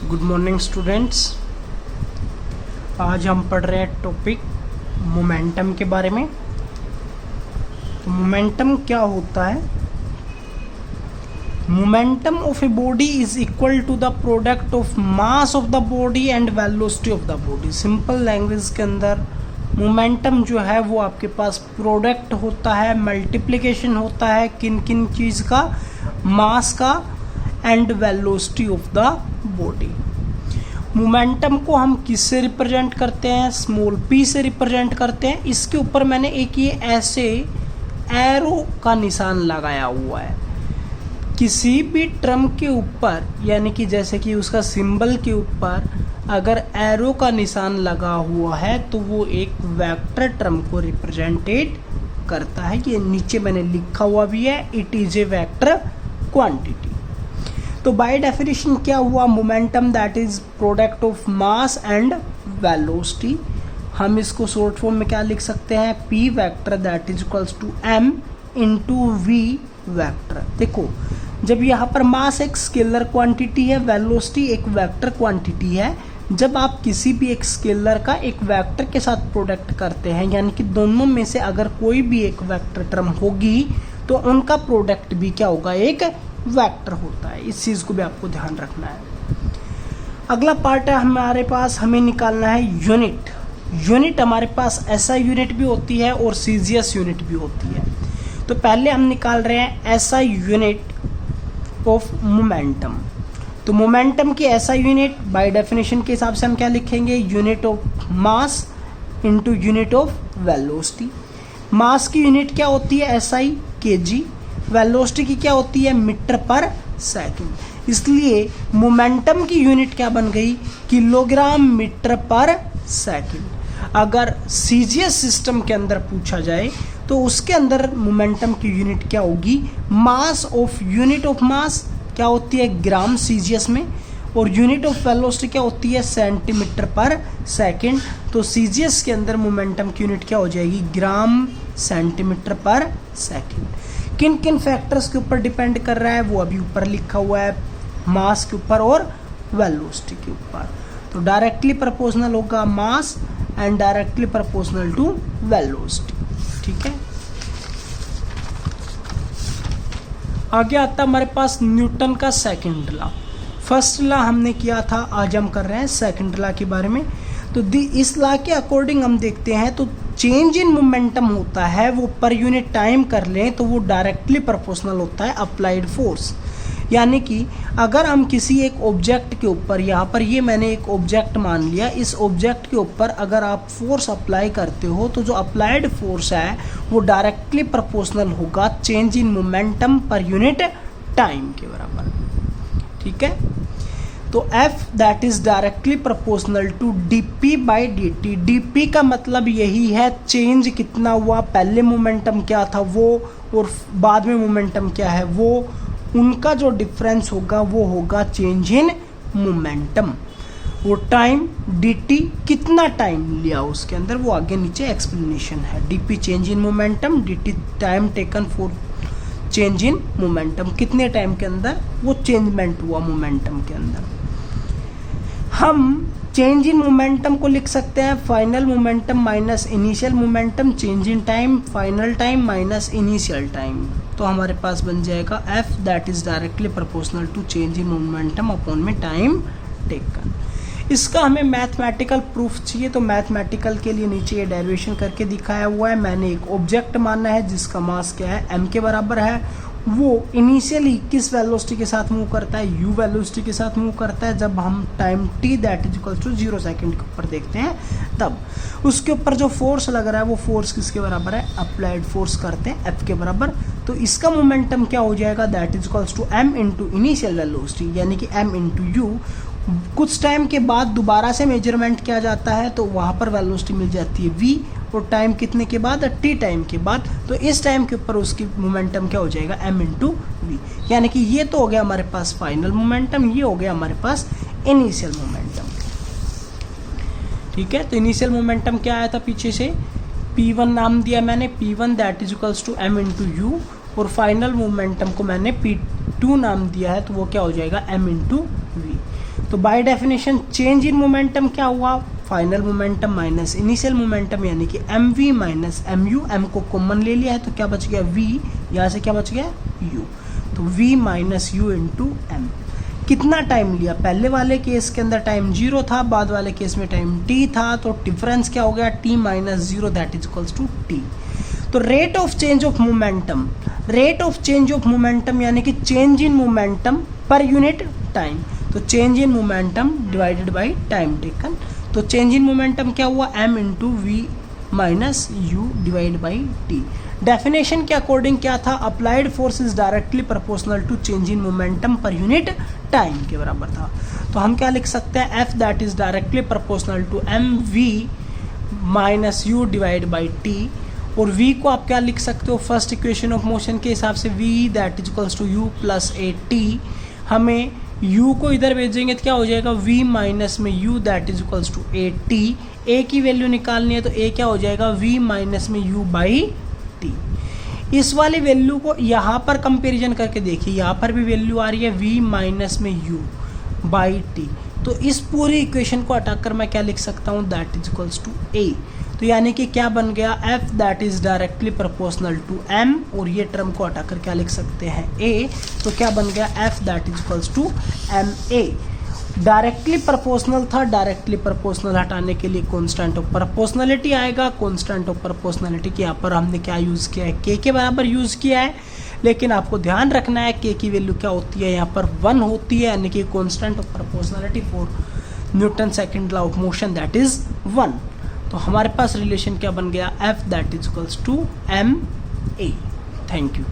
Good morning students. आज हम पढ़ रहे हैं टॉपिक मोमेंटम के बारे में। तो मोमेंटम क्या होता है? Momentum of a body is equal to the product of mass of the body and velocity of the body. Simple language के अंदर मोमेंटम जो है वो आपके पास प्रोडक्ट होता है, मल्टीप्लिकेशन होता है किन किन चीज़ का, मास का and velocity of the body. Momentum को हम किससे रिप्रेजेंट करते हैं? स्मॉल p से रिप्रेजेंट करते हैं। इसके ऊपर मैंने एक ये ऐसे एरो का निशान लगाया हुआ है। किसी भी टर्म के ऊपर, यानी कि जैसे कि उसका सिंबल के ऊपर अगर एरो का निशान लगा हुआ है तो वो एक वेक्टर टर्म को रिप्रेजेंटेड करता है। ये नीचे मैंने लिखा हुआ भी है, it is a vector quantity. तो बाय डेफिनेशन क्या हुआ? Momentum that is product of mass and velocity. हम इसको शॉर्ट फॉर्म में क्या लिख सकते हैं? p vector that is equals to m into v vector. देखो, जब यहाँ पर मास एक स्केलर क्वांटिटी है, वेलोसिटी एक वेक्टर क्वांटिटी है, जब आप किसी भी एक स्केलर का एक वेक्टर के साथ प्रोडक्ट करते हैं, यानी कि दोनों में से अगर कोई भी एक वेक्टर टर्म होगी तो उनका प्रोडक्ट भी क्या होगा? एक वेक्टर होता है। इस चीज़ को भी आपको ध्यान रखना है। अगला पार्ट है हमारे पास, हमें निकालना है यूनिट। यूनिट हमारे पास SI यूनिट भी होती है और CGS यूनिट भी होती है। तो पहले हम निकाल रहे हैं SI यूनिट ऑफ मोमेंटम। तो मोमेंटम की SI यूनिट बाय डेफिनेशन के हिसाब से हम क्या लिखेंगे? Unit of mass into unit of velocity. Mass की यूनिट क्या होती है? SI kg। वेलोसिटी की क्या होती है? मीटर पर सेकंड। इसलिए मोमेंटम की यूनिट क्या बन गई? किलोग्राम मीटर पर सेकंड। अगर CGS सिस्टम के अंदर पूछा जाए तो उसके अंदर मोमेंटम की यूनिट क्या होगी? मास ऑफ यूनिट ऑफ मास क्या होती है? ग्राम CGS में। और यूनिट ऑफ वेलोसिटी क्या होती है? सेंटीमीटर पर सेकंड। तो CGS के अंदर मोमेंटम की यूनिट क्या हो जाएगी? ग्राम सेंटीमीटर पर सेकंड। किन किन फैक्टर्स के ऊपर डिपेंड कर रहा है वो अभी ऊपर लिखा हुआ है, मास के ऊपर और वेलोसिटी के ऊपर। तो डायरेक्टली प्रोपोर्शनल होगा mass and directly proportional to velocity. ठीक है, आगे आता हमारे पास न्यूटन का सेकंड लॉ। फर्स्ट लॉ हमने किया था, आज हम कर रहे हैं सेकंड लॉ के बारे में। तो इस लॉ के अकॉर्डिंग हम देखते हैं तो चेंज इन मोमेंटम होता है वो पर यूनिट टाइम कर लें तो वो डायरेक्टली प्रोपोर्शनल होता है अप्लाइड फोर्स। यानी कि अगर हम किसी एक ऑब्जेक्ट के ऊपर, यहाँ पर ये मैंने एक ऑब्जेक्ट मान लिया, इस ऑब्जेक्ट के ऊपर अगर आप फोर्स अप्लाई करते हो तो जो अप्लाइड फोर्स है वो डायरेक्टली प्रोपोर्शनल होगा change in momentum per unit time के बराबर। ठीक है, तो F that is directly proportional to dp by dt। dp का मतलब यही है चेंज कितना हुआ, पहले मोमेंटम क्या था वो और बाद में मोमेंटम क्या है वो, उनका जो डिफरेंस होगा वो होगा चेंज इन मोमेंटम। वो टाइम dt कितना टाइम लिया उसके अंदर वो आगे नीचे एक्सप्लेनेशन है। dp change in momentum, dt time taken for change in momentum, कितने टाइम के अंदर वो चेंजमेंट हुआ मोमेंटम के अंदर। हम चेंज इन मोमेंटम को लिख सकते हैं final momentum minus initial momentum, change in time final time minus initial time. तो हमारे पास बन जाएगा F that is directly proportional to change in momentum upon में टाइम टेकन। इसका हमें मैथमेटिकल प्रूफ चाहिए, तो मैथमेटिकल के लिए नीचे ये डेरिवेशन करके दिखाया हुआ है। मैंने एक ऑब्जेक्ट माना है जिसका मास क्या है? m के बराबर है। वो इनिशियली किस वेलोसिटी के साथ मूव करता है? u वेलोसिटी के साथ मूव करता है। जब हम time t that is equal to 0 second के ऊपर देखते हैं तब उसके ऊपर जो फोर्स लग रहा है वो फोर्स किसके बराबर है? अप्लाइड फोर्स करते हैं F के बराबर। तो इसका मोमेंटम क्या हो जाएगा? That is equals to m into initial velocity, यानी कि m इंटू u। कुछ टाइम के बाद दोबारा से मेजरमेंट किया जाता है तो वहाँ पर वेलोसिटी मिल जाती है v, और टाइम कितने के बाद? t टाइम के बाद। तो इस टाइम के ऊपर उसकी मोमेंटम क्या हो जाएगा? m into v. यानी कि ये तो हो गया हमारे पास फाइनल मोमेंटम, ये हो गया हमारे पास इनिशियल मोमेंटम। ठीक है, तो इनिशियल मोमेंटम क्या आया था पीछे से? p1 नाम दिया मैंने, p1 that is equals to m into u, और फाइनल मोमेंटम को मैंने p2 नाम दिया है तो वो क्या हो जाएगा? m into v। तो by definition change in momentum क्या हुआ, final momentum minus initial momentum, यानी कि mv माइनस mu, m को कॉमन ले लिया है तो क्या बच गया v, यहाँ से क्या बच गया u, तो v minus u into m। कितना टाइम लिया, पहले वाले केस के अंदर टाइम 0 था, बाद वाले केस में टाइम t था, तो डिफरेंस क्या हो गया t minus 0 that is equals to t। तो rate of change of momentum, rate of change of momentum यानी कि change in momentum per unit time, तो change in momentum divided by time taken. तो change in momentum क्या हुआ, m into v minus u divide by t. Definition के according क्या था, applied force is directly proportional to change in momentum per unit time के बराबर था। तो हम क्या लिख सकते हैं, f that is directly proportional to mv minus u divide by t. और v को आप क्या लिख सकते हो, फर्स्ट इक्वेशन ऑफ मोशन के हिसाब से v that is equals to u plus a t. हमें u को इधर भेजेंगे तो क्या हो जाएगा, v माइनस में u that is equals to a t. a की वैल्यू निकालनी है तो a क्या हो जाएगा, v माइनस में u बाई टी। इस वाली वैल्यू को यहाँ पर कंपेरिजन करके देखिए, यहाँ पर भी वैल्यू आ रही है v माइनस में u बाई टी। तो इस पूरी इक्वेशन को हटाकर मैं क्या लिख सकता हूँ, that is equals to a। तो यानी कि क्या बन गया, f that is directly proportional to m, और ये टर्म को हटाकर क्या लिख सकते हैं a। तो क्या बन गया, f that is equals to ma। Directly proportional था, डायरेक्टली प्रोपोर्शनल हटाने के लिए कांस्टेंट ऑफ प्रोपोर्शनलिटी आएगा। कांस्टेंट ऑफ प्रोपोर्शनलिटी के यहाँ पर हमने क्या यूज़ किया है, k के बराबर यूज़ किया है। लेकिन आपको ध्यान रखना है k की वैल्यू क्या होती है, यहाँ पर 1 होती है, यानी कि constant of proportionality for Newton second law of motion that is 1। तो हमारे पास रिलेशन क्या बन गया, f that is equals to ma। Thank you.